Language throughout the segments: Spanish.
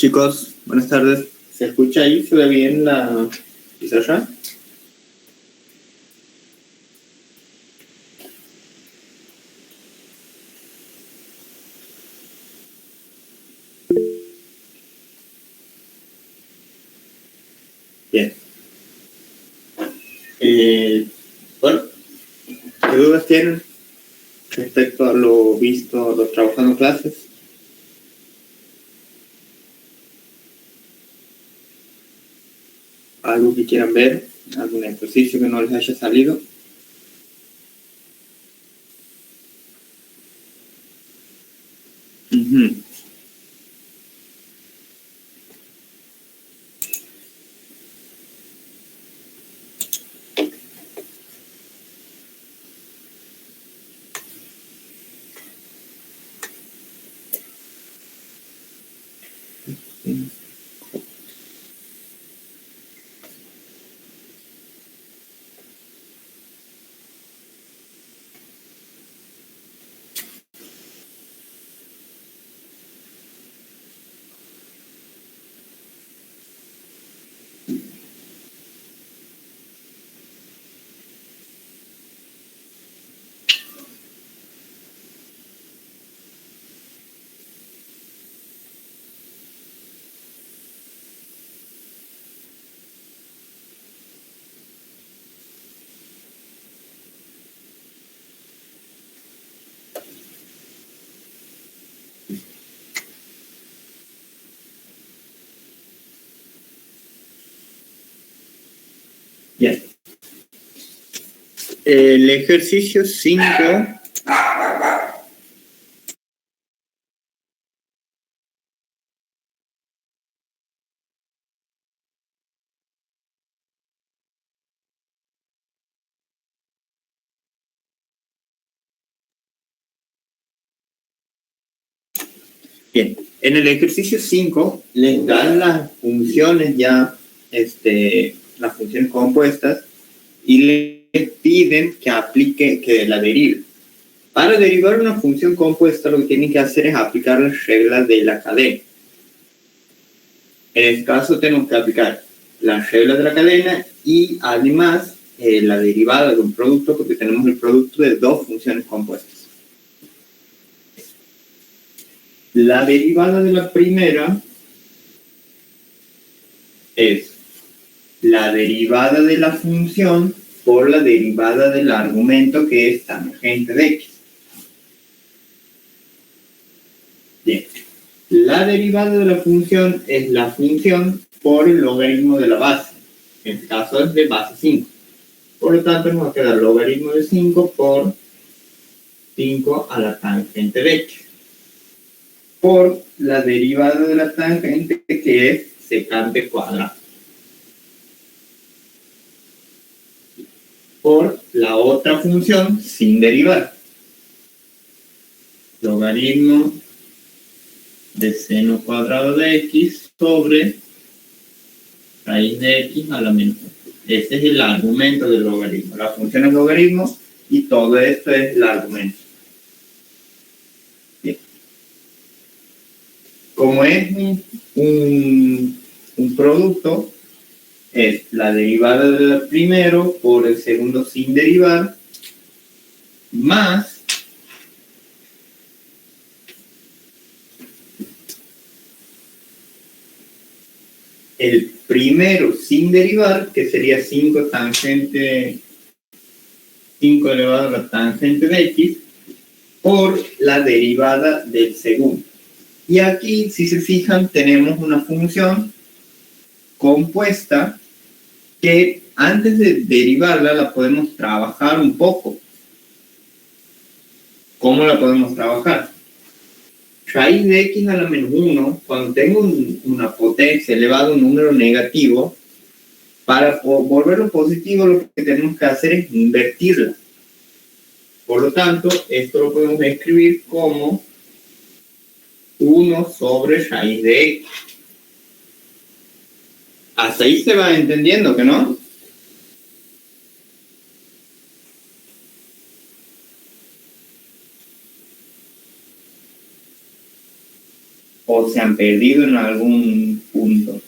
Chicos, buenas tardes. ¿Se escucha ahí? ¿Se ve bien la pizarra? Bien. Bueno, ¿qué dudas tienen respecto a lo visto, a lo trabajado en clases? ¿Algo que quieran ver? ¿Algún ejercicio que no les haya salido? Ujú. Bien. El ejercicio 5. Bien, en el ejercicio 5 les dan las funciones ya, las funciones compuestas, y les piden que aplique, que la derive. Para derivar una función compuesta, lo que tienen que hacer es aplicar las reglas de la cadena. En este caso tenemos que aplicar las reglas de la cadena y además la derivada de un producto, porque tenemos el producto de dos funciones compuestas. La derivada de la primera es la derivada de la función por la derivada del argumento, que es tangente de x. Bien. La derivada de la función es la función por el logaritmo de la base. En este caso es de base 5. Por lo tanto, nos va a quedar logaritmo de 5 por 5 a la tangente de x. Por la derivada de la tangente, que es secante cuadrado. Por la otra función sin derivar. Logaritmo de seno cuadrado de x sobre raíz de x a la menos 1. Este es el argumento del logaritmo. La función es logaritmo y todo esto es el argumento. Bien. Como es un producto, es la derivada del primero por el segundo sin derivar, más el primero sin derivar, que sería 5 elevado a la tangente de x, por la derivada del segundo. Y aquí, si se fijan, tenemos una función compuesta que antes de derivarla la podemos trabajar un poco. ¿Cómo la podemos trabajar? Raíz de x a la menos 1, cuando tengo una potencia elevada a un número negativo, para volverlo positivo lo que tenemos que hacer es invertirla. Por lo tanto, esto lo podemos escribir como 1 sobre raíz de x. Hasta ahí se va entendiendo, ¿que no? O se han perdido en algún punto.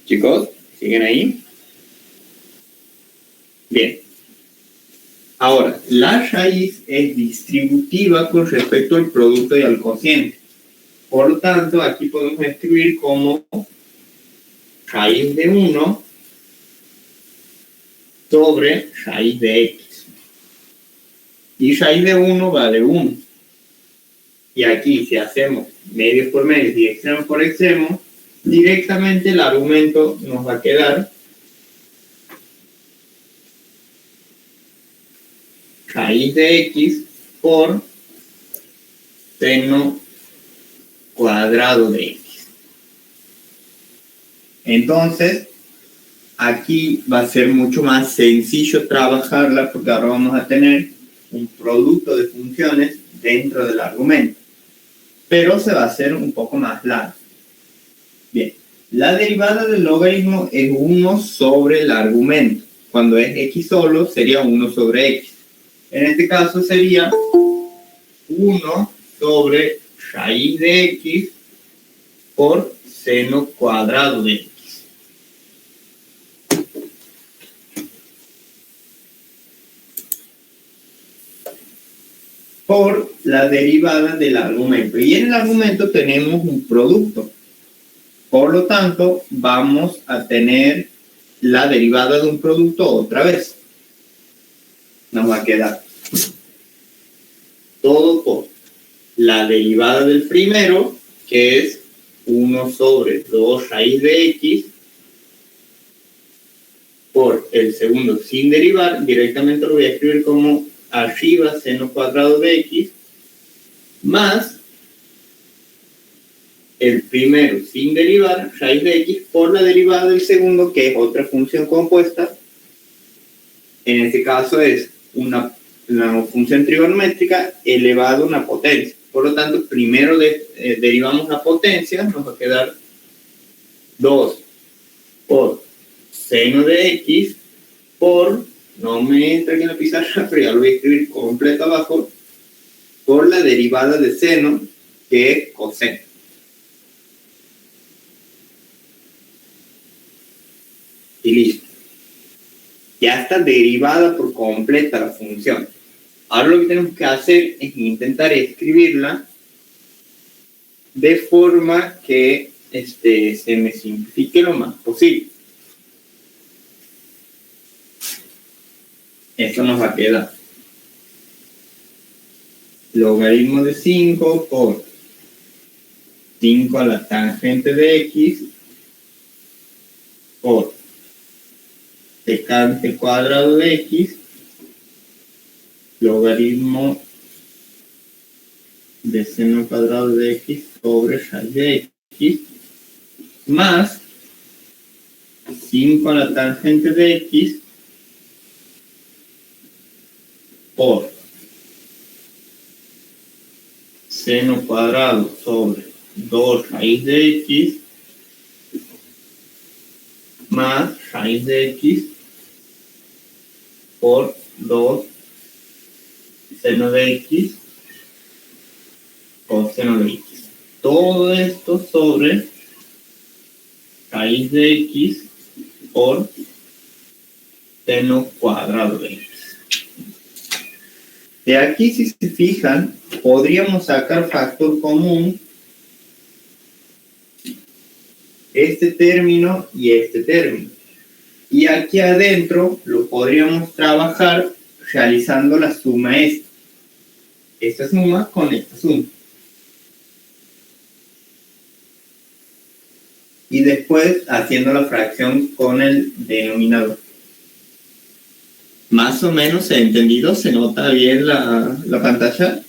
Chicos, ¿siguen ahí? Bien. Ahora, la raíz es distributiva con respecto al producto y al cociente. Por lo tanto, aquí podemos escribir como raíz de 1 sobre raíz de x. Y raíz de 1 vale 1. Y aquí, si hacemos medios por medios y extremos por extremos, directamente el argumento nos va a quedar raíz de x por seno cuadrado de x. Entonces, aquí va a ser mucho más sencillo trabajarla porque ahora vamos a tener un producto de funciones dentro del argumento. Pero se va a hacer un poco más largo. Bien, la derivada del logaritmo es 1 sobre el argumento. Cuando es x solo, sería 1 sobre x. En este caso sería 1 sobre raíz de x por seno cuadrado de x. Por la derivada del argumento. Y en el argumento tenemos un producto. Por lo tanto, vamos a tener la derivada de un producto otra vez. Nos va a quedar todo por la derivada del primero, que es 1 sobre 2 raíz de x, por el segundo sin derivar. Directamente lo voy a escribir como arriba seno cuadrado de x, más el primero sin derivar, raíz de x, por la derivada del segundo, que es otra función compuesta. En este caso es una función trigonométrica elevada a una potencia. Por lo tanto, primero derivamos la potencia, nos va a quedar 2 por seno de x por, no me entra aquí en la pizarra, pero ya lo voy a escribir completo abajo, por la derivada de seno, que es coseno. Y listo. Ya está derivada por completa la función. Ahora lo que tenemos que hacer es intentar escribirla de forma que se me simplifique lo más posible. Esto nos va a quedar logaritmo de 5 por 5 a la tangente de x por secante cuadrado de x, logaritmo de seno cuadrado de x sobre raíz de x, más 5 a la tangente de x por seno cuadrado sobre 2 raíz de x más raíz de x por 2 seno de x coseno de x. Todo esto sobre raíz de x por seno cuadrado de x. De aquí, si se fijan, podríamos sacar factor común este término y este término. Y aquí adentro lo podríamos trabajar realizando la suma esta. Esta suma con esta suma. Y después haciendo la fracción con el denominador. Más o menos he entendido, ¿se nota bien la pantalla?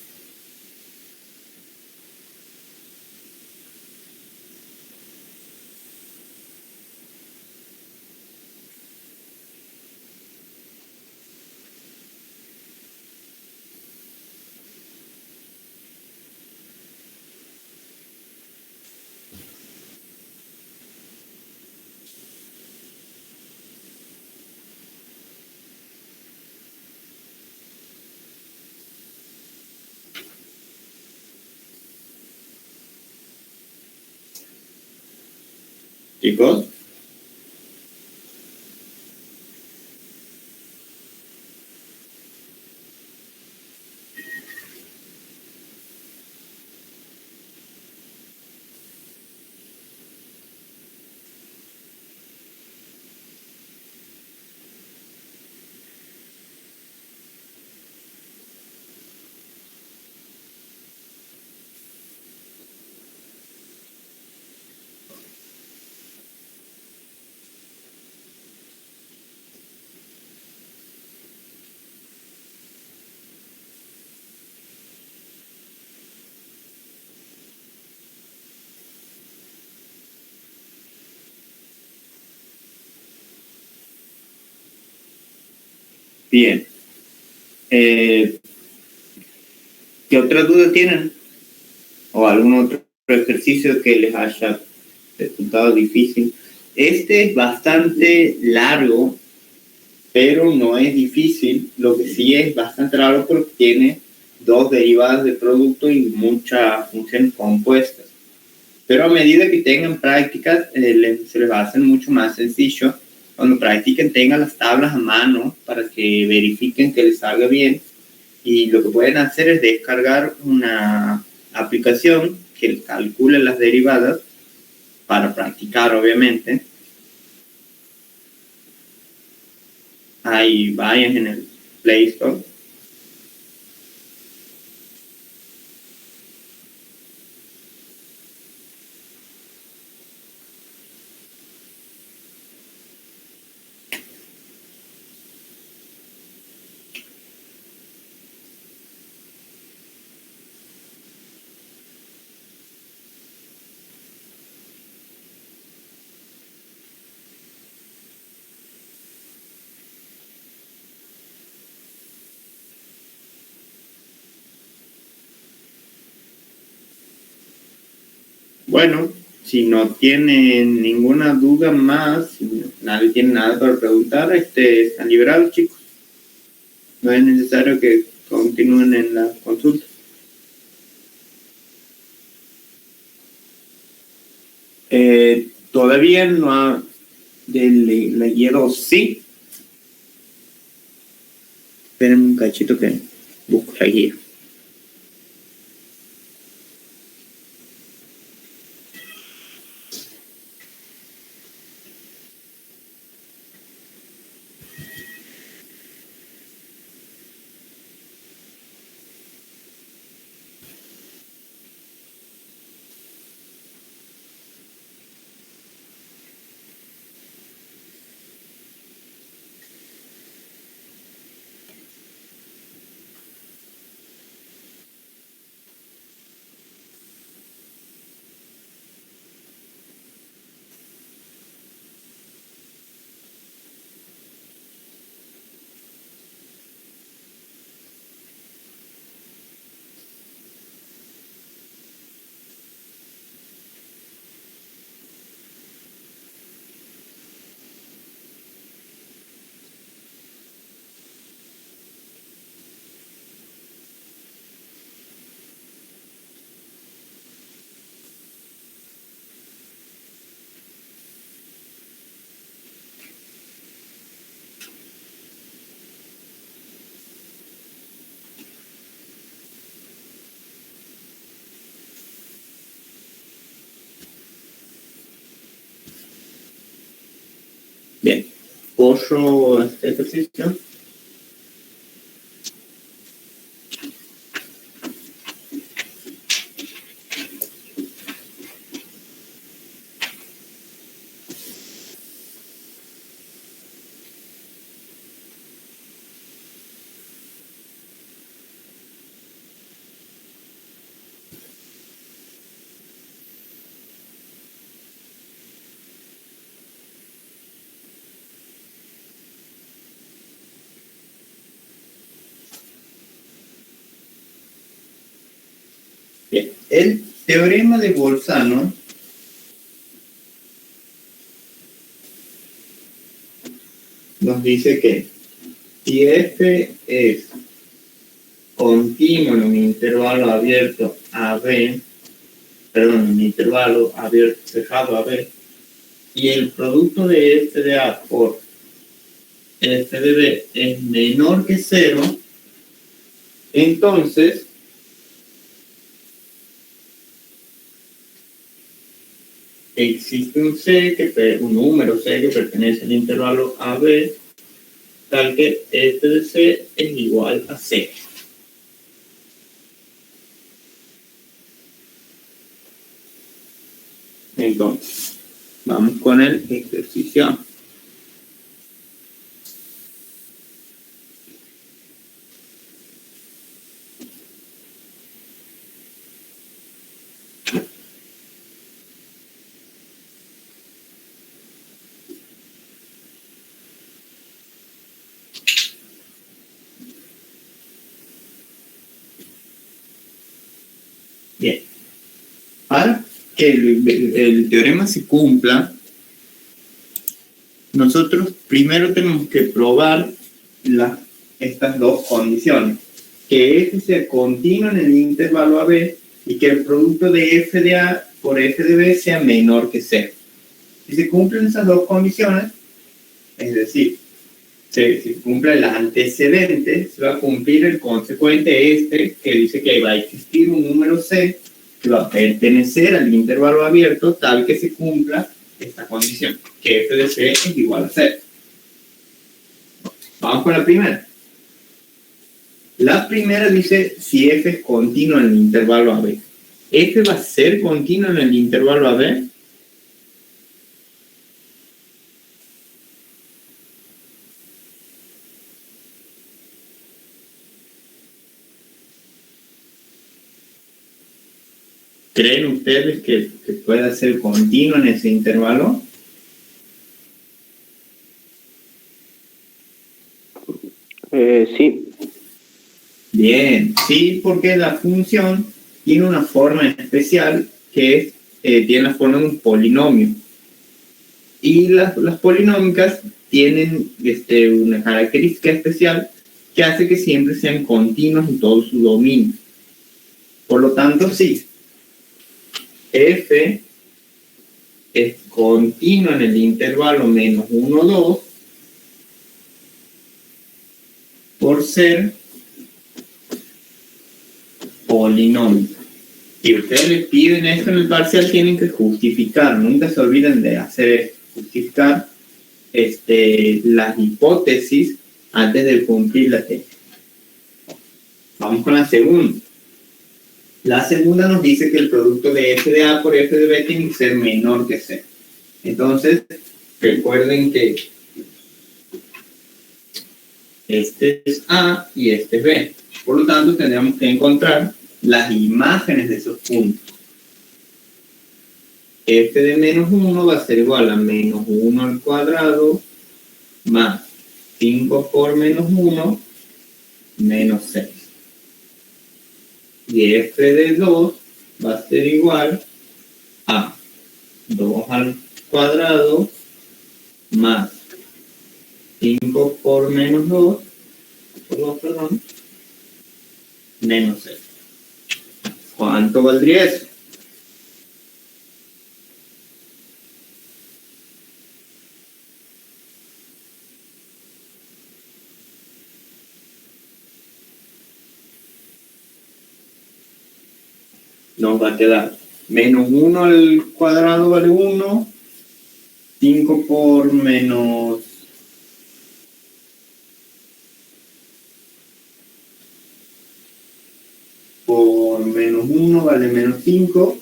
Chicos, bien. ¿Qué otras dudas tienen? ¿O algún otro ejercicio que les haya resultado difícil? Este es bastante largo, pero no es difícil. Lo que sí es bastante largo porque tiene dos derivadas de producto y muchas funciones compuestas. Pero a medida que tengan prácticas, se les va a hacer mucho más sencillo. Cuando practiquen, tengan las tablas a mano para que verifiquen que les salga bien. Y lo que pueden hacer es descargar una aplicación que calcule las derivadas para practicar, obviamente. Ahí vayan en el Play Store. Bueno, si no tienen ninguna duda más, si nadie tiene nada para preguntar, están liberados, chicos. No es necesario que continúen en la consulta. Todavía no ha leído, sí. Esperen un cachito que busco la guía. Bien, corro este ejercicio. Bien, el teorema de Bolzano nos dice que si f es continuo en un intervalo abierto AB, perdón, en un intervalo abierto cerrado AB, y el producto de f de A por f de B es menor que 0, entonces existe un número C que pertenece al intervalo AB, tal que f de C es igual a C. Entonces, vamos con el ejercicio. Bien. Para que el teorema se cumpla, nosotros primero tenemos que probar estas dos condiciones. Que f sea continuo en el intervalo AB y que el producto de f de A por f de B sea menor que 0. Si se cumplen esas dos condiciones, es decir, si cumple el antecedente, se va a cumplir el consecuente que dice que va a existir un número C que va a pertenecer al intervalo abierto tal que se cumpla esta condición, que f de C es igual a 0. Vamos con la primera. La primera dice si f es continuo en el intervalo AB. ¿F va a ser continuo en el intervalo AB? ¿Creen ustedes que pueda ser continuo en ese intervalo? Sí. Bien, sí, porque la función tiene una forma especial que tiene la forma de un polinomio. Y las polinómicas tienen una característica especial que hace que siempre sean continuos en todo su dominio. Por lo tanto, sí, f es continuo en el intervalo menos 1, 2 por ser polinomio. Si ustedes les piden esto en el parcial, tienen que justificar, nunca se olviden de hacer esto, justificar las hipótesis antes de cumplir la tesis. Vamos con la segunda. La segunda nos dice que el producto de f de A por f de B tiene que ser menor que 0. Entonces, recuerden que este es A y este es B. Por lo tanto, tendremos que encontrar las imágenes de esos puntos. F de menos 1 va a ser igual a menos 1 al cuadrado más 5 por menos 1 menos 6. Y f de 2 va a ser igual a 2 al cuadrado más 5 por menos 2, menos 6. ¿Cuánto valdría eso? Nos va a quedar menos 1 al cuadrado vale 1, 5 por menos 1 vale menos 5.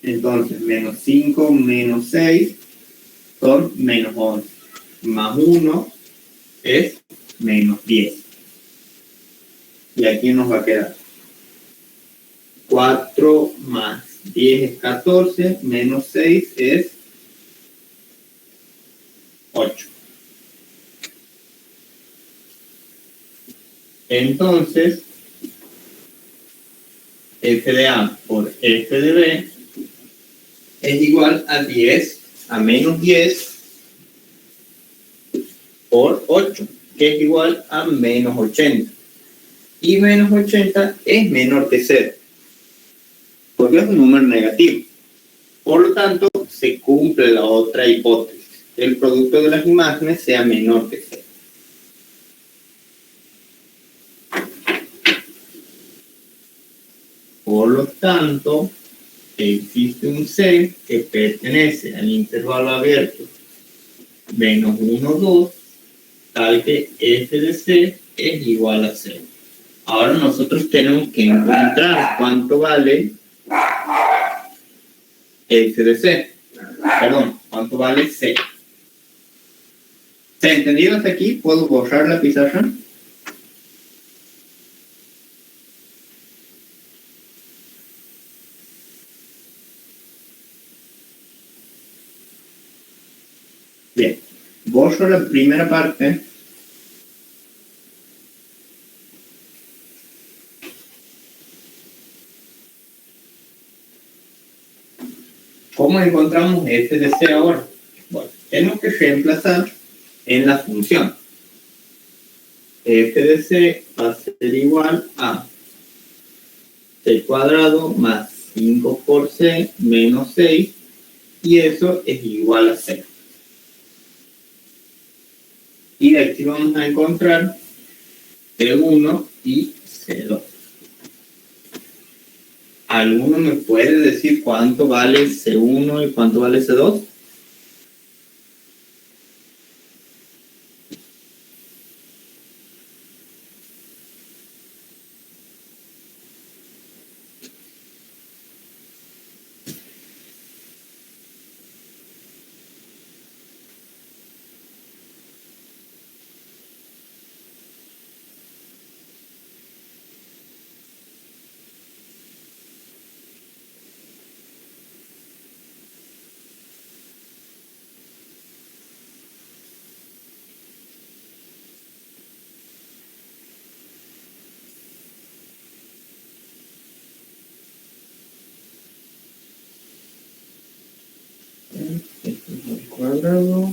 Entonces, menos 5 menos 6 son menos 11. Más 1 es menos 10. Y aquí nos va a quedar 4 más 10 es 14, menos 6 es 8. Entonces, f de A por f de B es igual a 10, a menos 10 por 8, que es igual a menos 80. Y menos 80 es menor que 0, porque es un número negativo. Por lo tanto, se cumple la otra hipótesis. El producto de las imágenes sea menor que cero. Por lo tanto, existe un C que pertenece al intervalo abierto menos 1, 2, tal que f de C es igual a 0. Ahora nosotros tenemos que encontrar cuánto vale f de C. Perdón, cuánto vale C. ¿Se ha entendido hasta aquí? ¿Puedo borrar la pizarra? Bien, borro la primera parte. ¿Cómo encontramos f de C ahora? Bueno, tenemos que reemplazar en la función. F de C va a ser igual a C cuadrado más 5 por C menos 6, y eso es igual a 0. Y de aquí vamos a encontrar C1 y C2. ¿Alguno me puede decir cuánto vale C1 y cuánto vale C2? Esto es al cuadrado.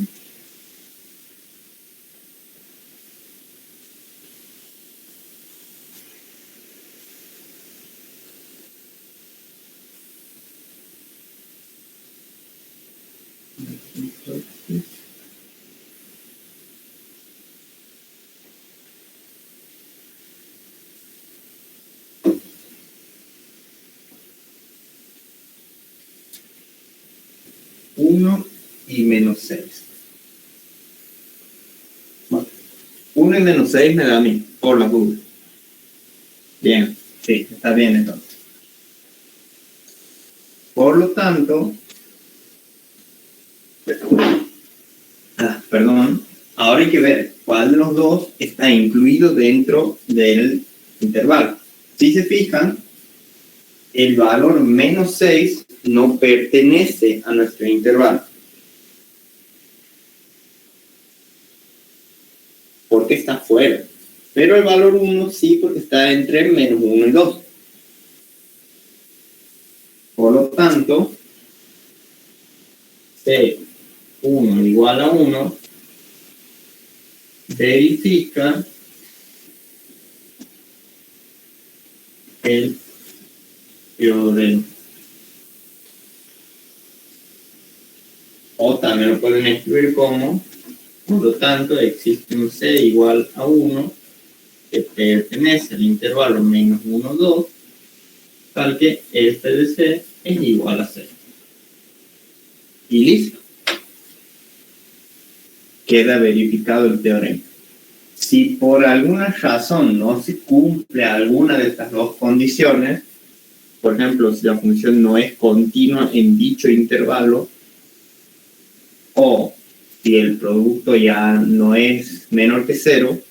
Uno y menos 6. Bueno, 1 y menos 6 me da a mí, por la duda. Bien, sí, está bien entonces. Por lo tanto, perdón, ahora hay que ver cuál de los dos está incluido dentro del intervalo. Si se fijan, el valor menos 6 no pertenece a nuestro intervalo, porque está fuera. Pero el valor 1 sí, porque está entre menos 1 y 2. Por lo tanto, C1 igual a 1 verifica el teorema. O también lo pueden escribir como, por lo tanto, existe un C igual a 1 que pertenece al intervalo menos 1, 2, tal que f de C es igual a 0. Y listo. Queda verificado el teorema. Si por alguna razón no se cumple alguna de estas dos condiciones, por ejemplo, si la función no es continua en dicho intervalo, o si el producto ya no es menor que 0,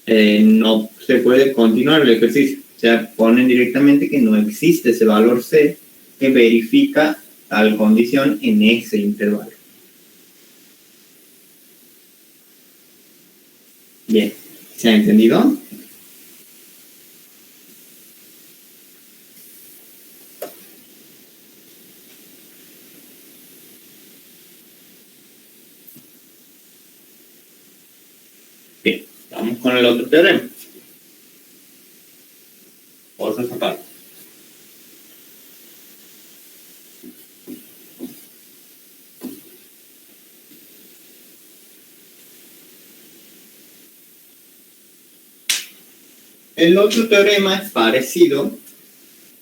no se puede continuar el ejercicio. O sea, ponen directamente que no existe ese valor C que verifica tal condición en ese intervalo. Bien, ¿se ha entendido? Bien, vamos con el otro teorema. Otra parte. El otro teorema es parecido.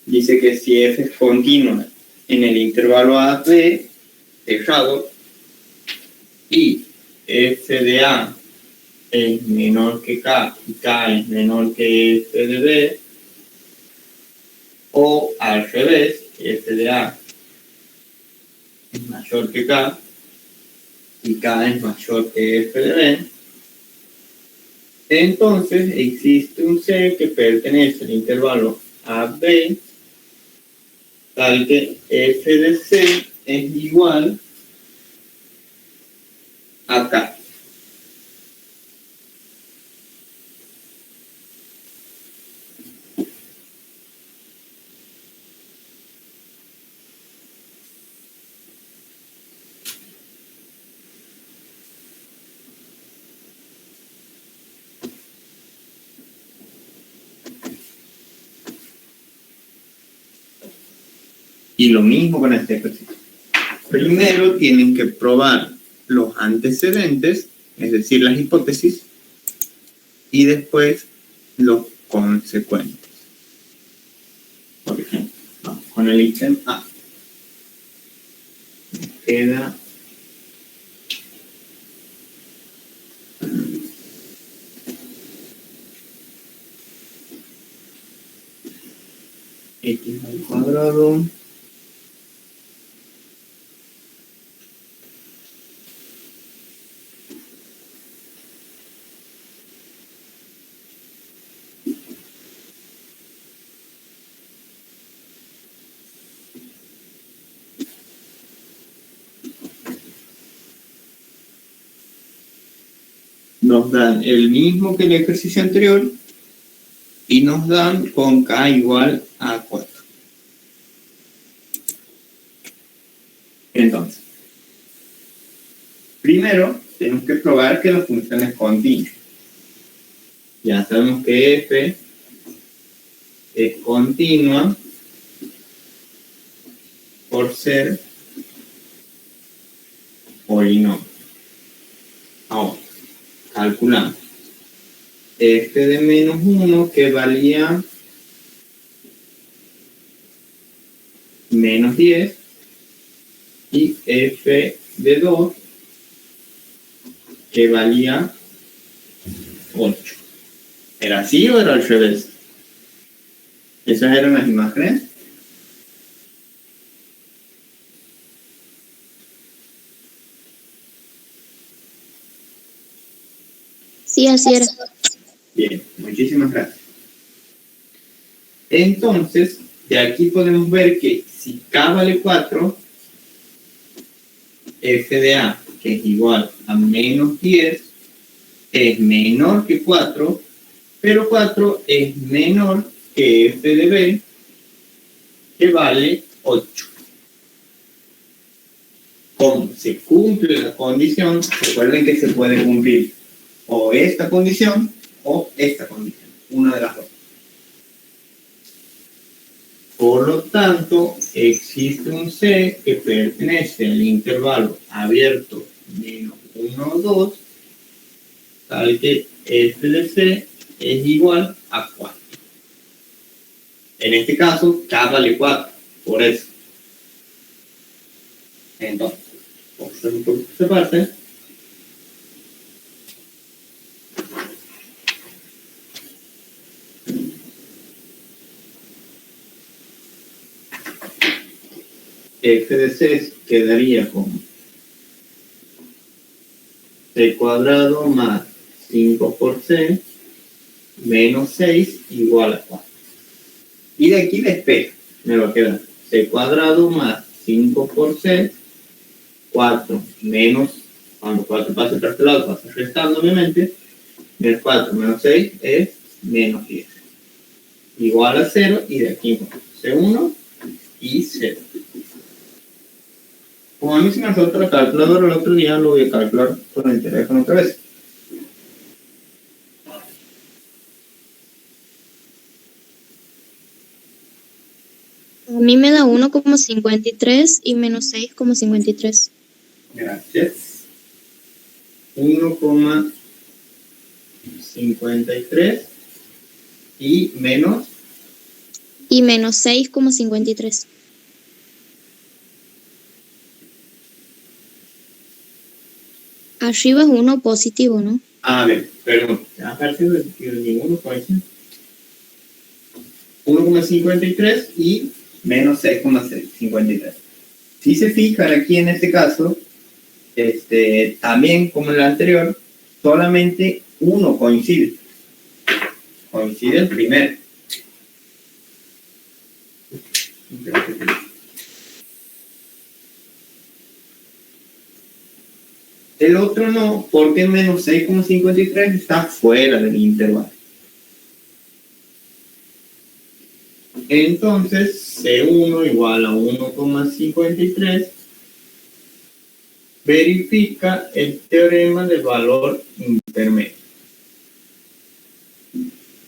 Dice que si f es continua en el intervalo AB cerrado y f de A es menor que K y K es menor que f de B, o al revés, f de A es mayor que K y K es mayor que f de B, entonces existe un C que pertenece al intervalo AB tal que f de C es igual a K. Y lo mismo con este ejercicio. Primero tienen que probar los antecedentes, es decir, las hipótesis, y después los consecuentes. Por ejemplo, vamos con el ítem A. Queda x al cuadrado nos dan el mismo que el ejercicio anterior y nos dan con k igual a 4. Entonces, primero tenemos que probar que la función es continua. Ya sabemos que f es continua por ser polinomio. Ahora, calculamos f de menos 1 que valía menos 10 y f de 2 que valía 8. ¿Era así o era al revés? ¿Esas eran las imágenes? Sí, así era. Bien, muchísimas gracias. Entonces, de aquí podemos ver que si k vale 4, f de A, que es igual a menos 10, es menor que 4, pero 4 es menor que f de B, que vale 8. Como se cumple la condición, recuerden que se puede cumplir o esta condición o esta condición, una de las dos. Por lo tanto, existe un C que pertenece al intervalo abierto menos 1 o 2, tal que f de C es igual a 4. En este caso, K vale 4, por eso. Entonces, por esta parte, f de C quedaría como C cuadrado más 5 por C menos 6 igual a 4. Y de aquí despejo, me va a quedar C cuadrado más 5 por C, 4 menos, cuando 4 pasa para este lado, pasa restando obviamente, menos 4 menos 6 es menos 10. Igual a 0 y de aquí C1 y 0. Como a mí se me falta la calculadora el otro día, lo voy a calcular con el teléfono otra vez. A mí me da 1,53 y menos 6,53. Gracias. 1,53 y menos. Y menos 6,53. Arriba es uno positivo, ¿no? A ver, perdón. Aparte de ninguno, ¿cuál es? 1,53 y menos 6,53. Si se fijan aquí en este caso, también como en el anterior, solamente uno coincide. Coincide el primero. El otro no, porque el menos 6,53 está fuera del intervalo. Entonces, C1 igual a 1,53 verifica el teorema del valor intermedio.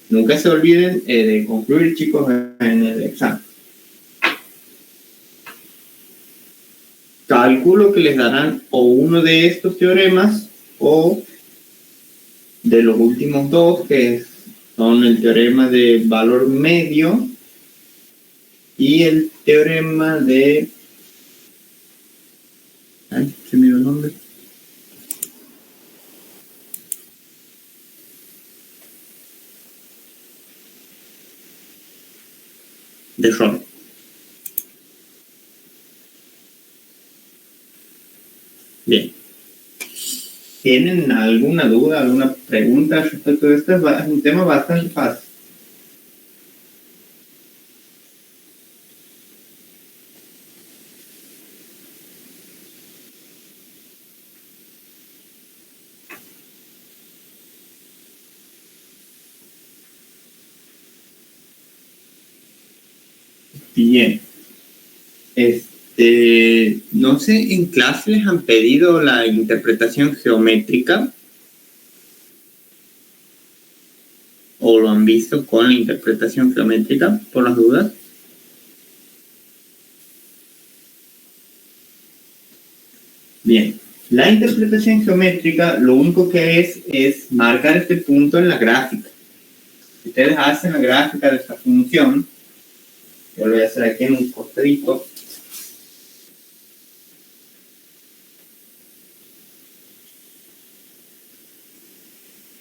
Nunca se olviden de concluir, chicos, en el examen. Calculo que les darán o uno de estos teoremas o de los últimos dos, que son el teorema de valor medio y el teorema de... Ay, se me dio el nombre. De Schroeder. Bien. ¿Tienen alguna duda, alguna pregunta respecto de esto? Es un tema bastante fácil. Bien. No sé, ¿en clase les han pedido la interpretación geométrica? ¿O lo han visto con la interpretación geométrica, por las dudas? Bien, la interpretación geométrica lo único que es marcar este punto en la gráfica. Si ustedes hacen la gráfica de esta función, yo lo voy a hacer aquí en un costadito.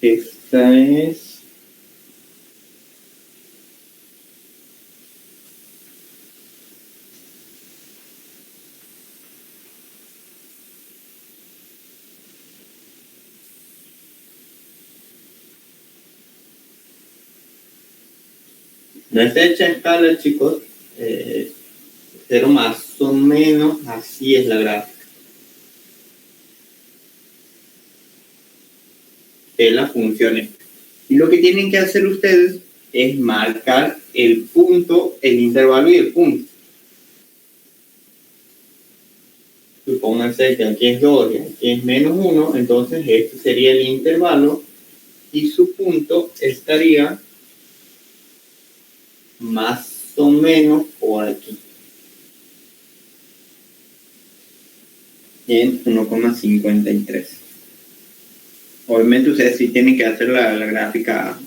Esta es... No está hecha en escala, chicos, pero más o menos así es la gráfica. De las funciones. Y lo que tienen que hacer ustedes es marcar el punto, el intervalo y el punto. Supónganse que aquí es 2 y aquí es menos 1, entonces este sería el intervalo y su punto estaría más o menos por aquí, en 1,53. Obviamente ustedes sí tienen que hacer la gráfica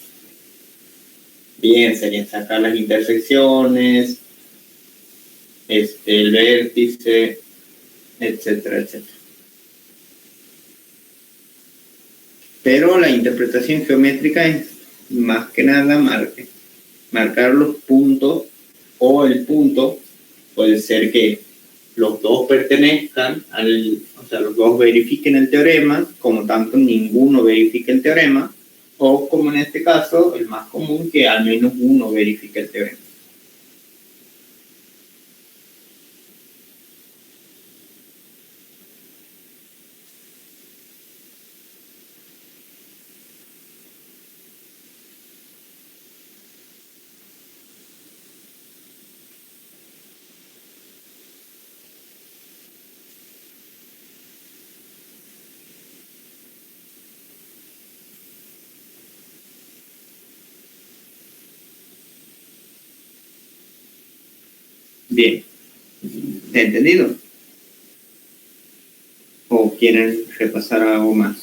bien, sería sacar las intersecciones, el vértice, etcétera, etcétera. Pero la interpretación geométrica es más que nada marcar los puntos, o el punto puede ser que los dos pertenezcan o sea, los dos verifiquen el teorema, como tanto ninguno verifique el teorema, o como en este caso, el más común, que al menos uno verifique el teorema. Bien, ¿entendido? ¿O quieren repasar algo más?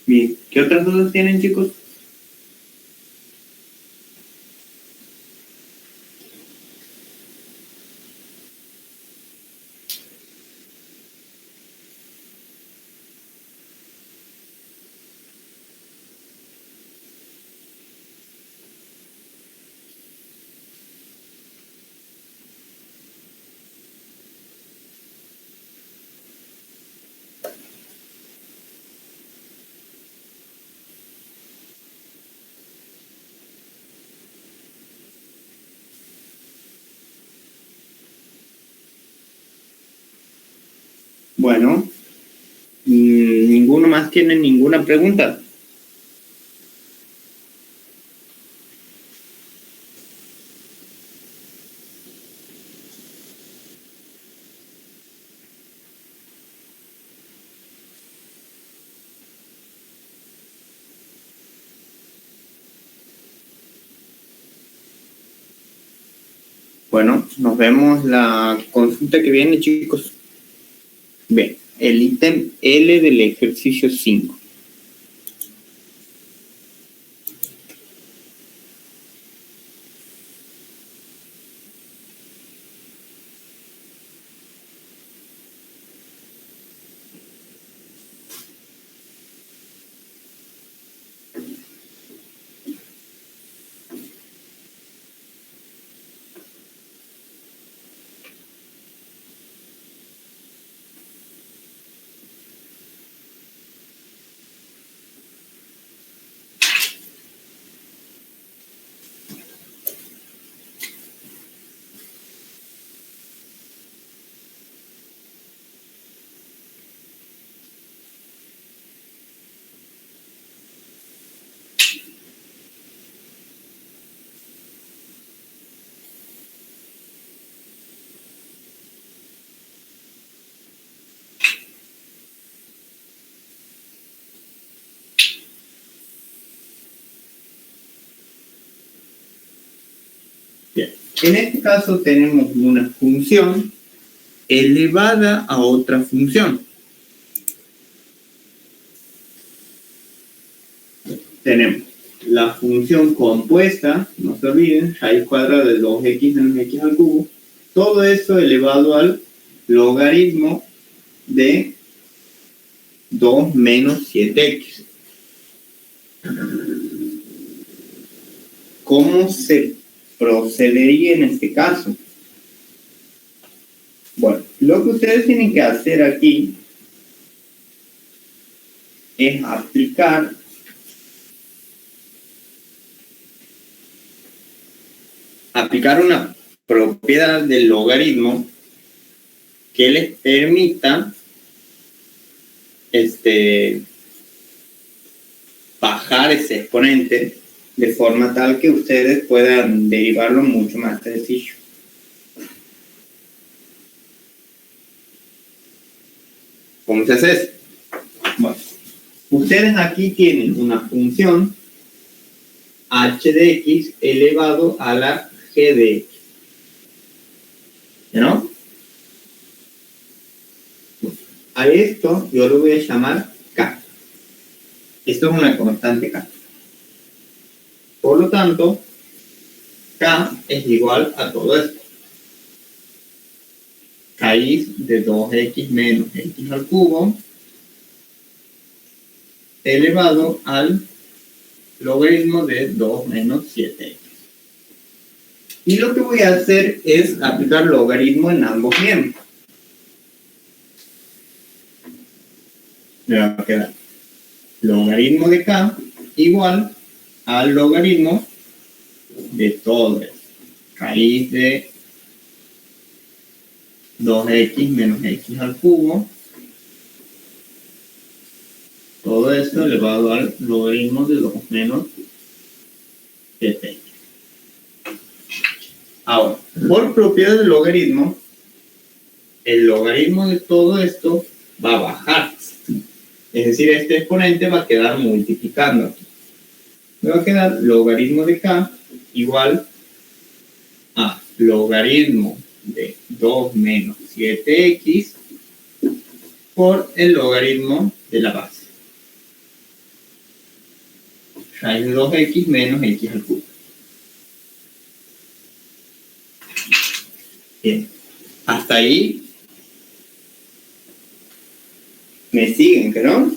Bien, ¿qué otras dudas tienen, chicos? Bueno, ¿ninguno más tiene ninguna pregunta? Bueno, nos vemos la consulta que viene, chicos. Bien, el ítem L del ejercicio 5. Bien, en este caso tenemos una función elevada a otra función. Tenemos la función compuesta, no se olviden, raíz cuadrada de 2x menos x al cubo, todo eso elevado al logaritmo de 2 menos 7x. ¿Cómo se procedería en este caso? Bueno, lo que ustedes tienen que hacer aquí es aplicar una propiedad del logaritmo que les permita bajar ese exponente de forma tal que ustedes puedan derivarlo mucho más sencillo. ¿Cómo se hace eso? Bueno, ustedes aquí tienen una función h de x elevado a la g de x. ¿No? A esto yo lo voy a llamar k. Esto es una constante k. Por lo tanto, k es igual a todo esto. Raíz de 2x menos x al cubo elevado al logaritmo de 2 menos 7x. Y lo que voy a hacer es aplicar logaritmo en ambos miembros. Me va a quedar logaritmo de k igual al logaritmo de todo esto. Raíz de 2x menos x al cubo. Todo esto elevado al logaritmo de 2 menos 7x. Ahora, por propiedad del logaritmo, el logaritmo de todo esto va a bajar. Es decir, este exponente va a quedar multiplicando aquí. Me va a quedar logaritmo de k igual a logaritmo de 2 menos 7x por el logaritmo de la base. raíz de 2x menos x al cubo. Bien, hasta ahí me siguen, ¿que no?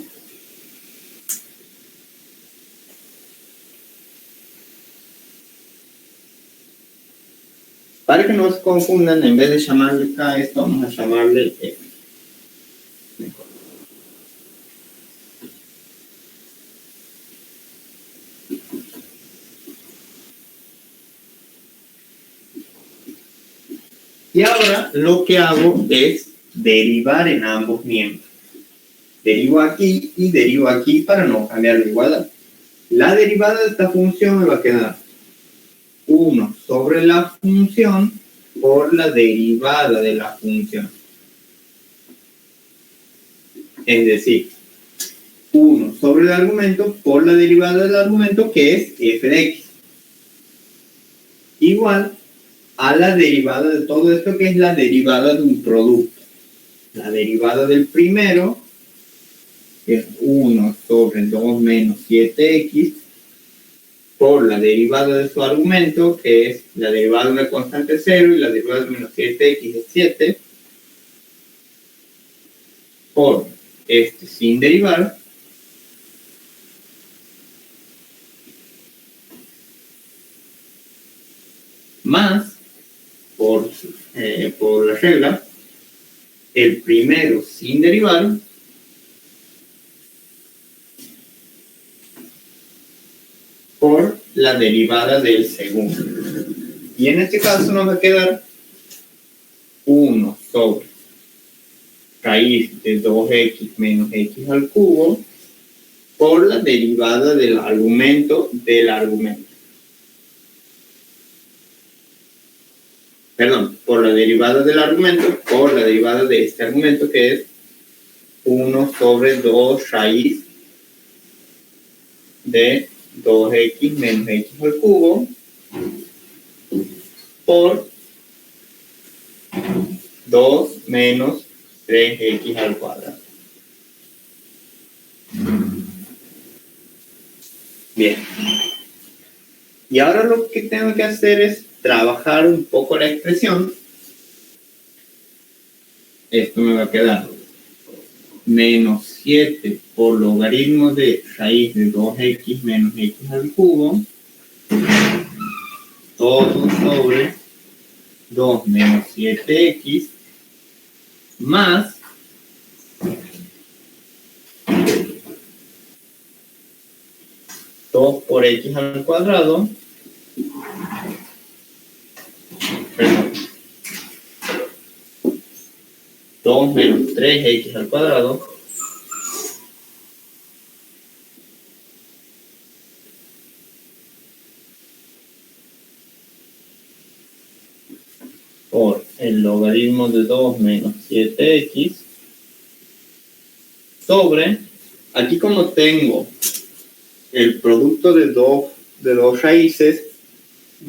Para que no se confundan, en vez de llamarle a esto, vamos a llamarle f. Mejor. Y ahora lo que hago es derivar en ambos miembros. Derivo aquí y derivo aquí para no cambiar la igualdad. La derivada de esta función me va a quedar 1 sobre la función por la derivada de la función. Es decir, 1 sobre el argumento por la derivada del argumento, que es f de x. Igual a la derivada de todo esto, que es la derivada de un producto. La derivada del primero, que es 1 sobre 2 menos 7x, por la derivada de su argumento, que es la derivada de una constante 0 y la derivada de menos 7x es 7, por este sin derivar, más por la regla, el primero sin derivar, por la derivada del segundo. Y en este caso nos va a quedar 1 sobre raíz de 2x menos x al cubo por la derivada del argumento Perdón, por la derivada del argumento, por la derivada de este argumento, que es 1 sobre 2 raíz de 2x menos x al cubo por 2 menos 3x al cuadrado. Bien. Y ahora lo que tengo que hacer es trabajar un poco la expresión. Esto me va a quedar menos 7 por logaritmo de raíz de 2x menos x al cubo, todo sobre 2 menos 7x, más 2 por x al cuadrado, perdón, 2 menos 3x al cuadrado, por el logaritmo de 2 menos 7x, sobre, aquí como tengo el producto de dos raíces,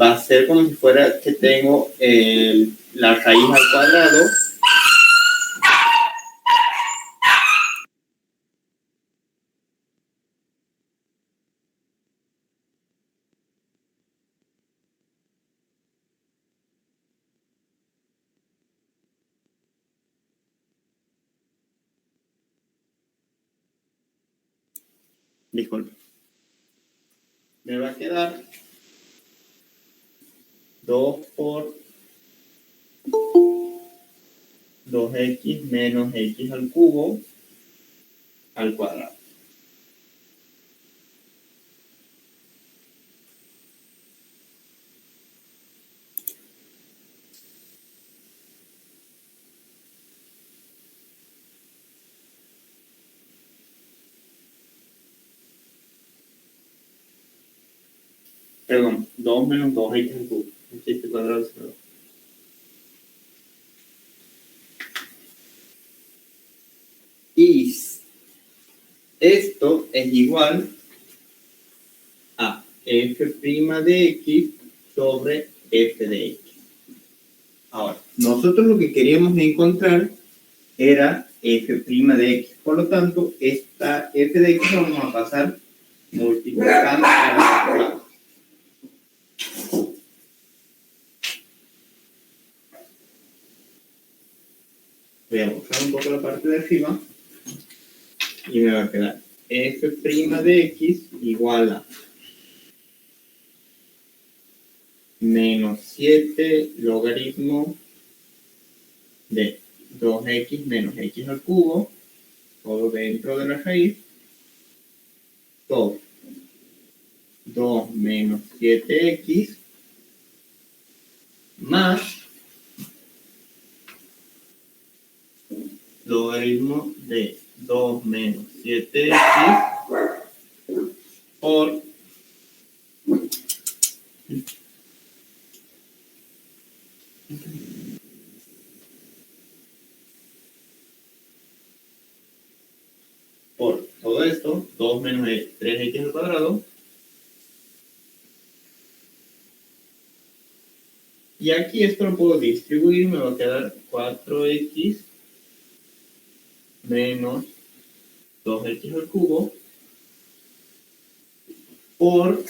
va a ser como si fuera que tengo la raíz al cuadrado disculpe, me va a quedar 2 por 2x menos x al cubo al cuadrado. Perdón, 2 menos 2x al cubo. Este cuadrado se lo... Y esto es igual a f' de x sobre f de x. Ahora, nosotros lo que queríamos encontrar era f' de x. Por lo tanto, esta f de x la vamos a pasar multiplicando para el otro lado. Voy a buscar un poco la parte de arriba y me va a quedar f' de x igual a menos 7 logaritmo de 2x menos x al cubo, todo dentro de la raíz, todo 2 menos 7x más logaritmo de 2 menos 7x por todo esto, 2 menos 3x al cuadrado. Y aquí esto lo puedo distribuir, me va a quedar 4x menos 2x al cubo por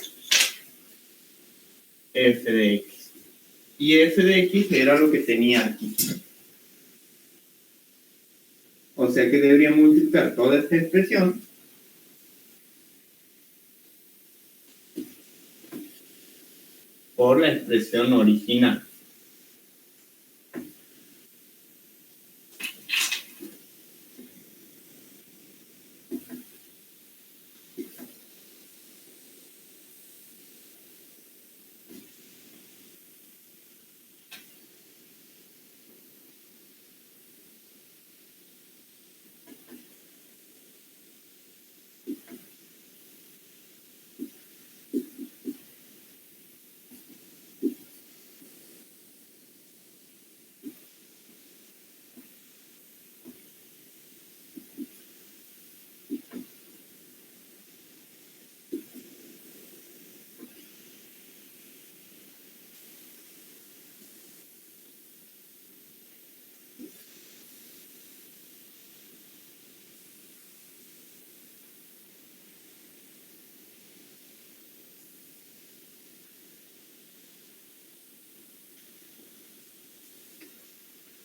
f de x. Y f de x era lo que tenía aquí. O sea que debería multiplicar toda esta expresión por la expresión original.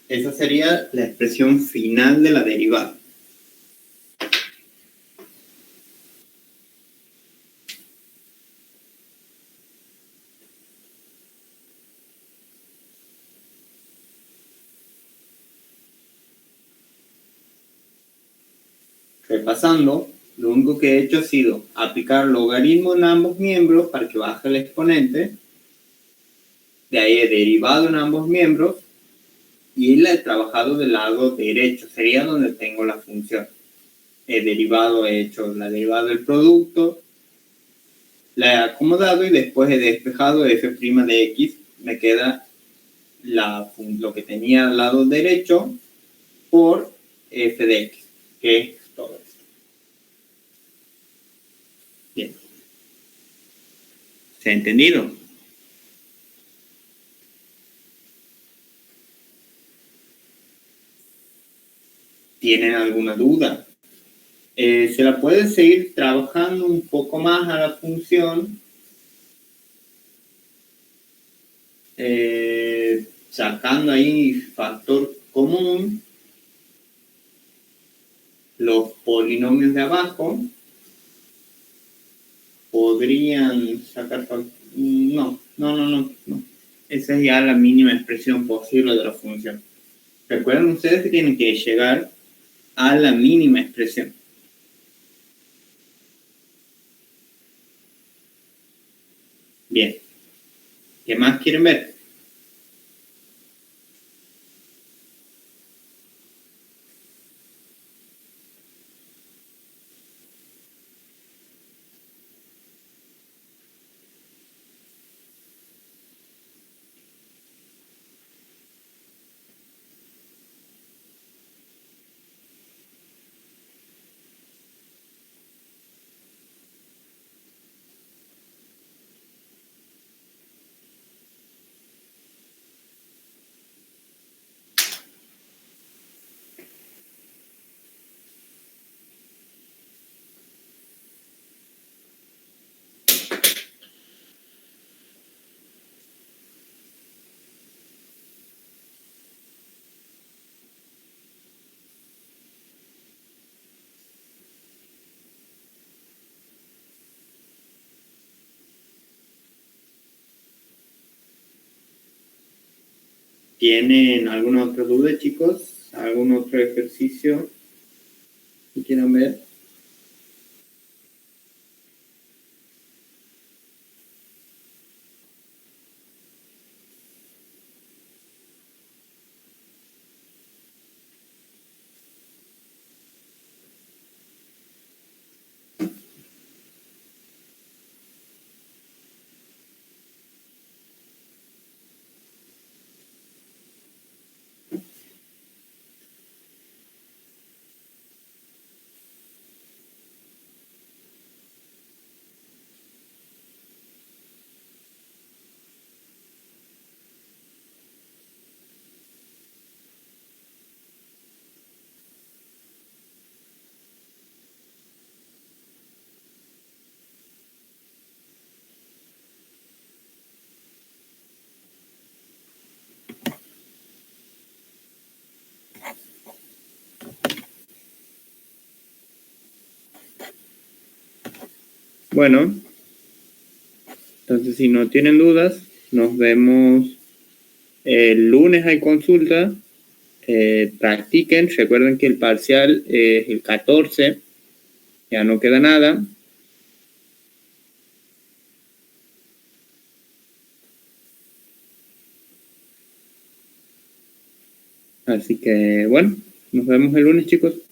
Esa sería la expresión final de la derivada. Repasando, lo único que he hecho ha sido aplicar logaritmo en ambos miembros para que baje el exponente. De ahí he derivado en ambos miembros y la he trabajado del lado derecho, sería donde tengo la función. He hecho la derivada del producto, la he acomodado y después he despejado f' de x. Me queda lo que tenía al lado derecho por f de x, que es todo esto. Bien. ¿Se ha entendido? ¿Tienen alguna duda? Se la puede seguir trabajando un poco más a la función, sacando ahí factor común, los polinomios de abajo podrían sacar no. Esa es ya la mínima expresión posible de la función. Recuerden ustedes que tienen que llegar a la mínima expresión. Bien. ¿Qué más quieren ver? ¿Tienen alguna otra duda, chicos? ¿Algún otro ejercicio que quieran ver? Bueno, entonces si no tienen dudas, nos vemos el lunes. Hay consulta. Practiquen, recuerden que el parcial es el 14, ya no queda nada. Así que bueno, nos vemos el lunes, chicos.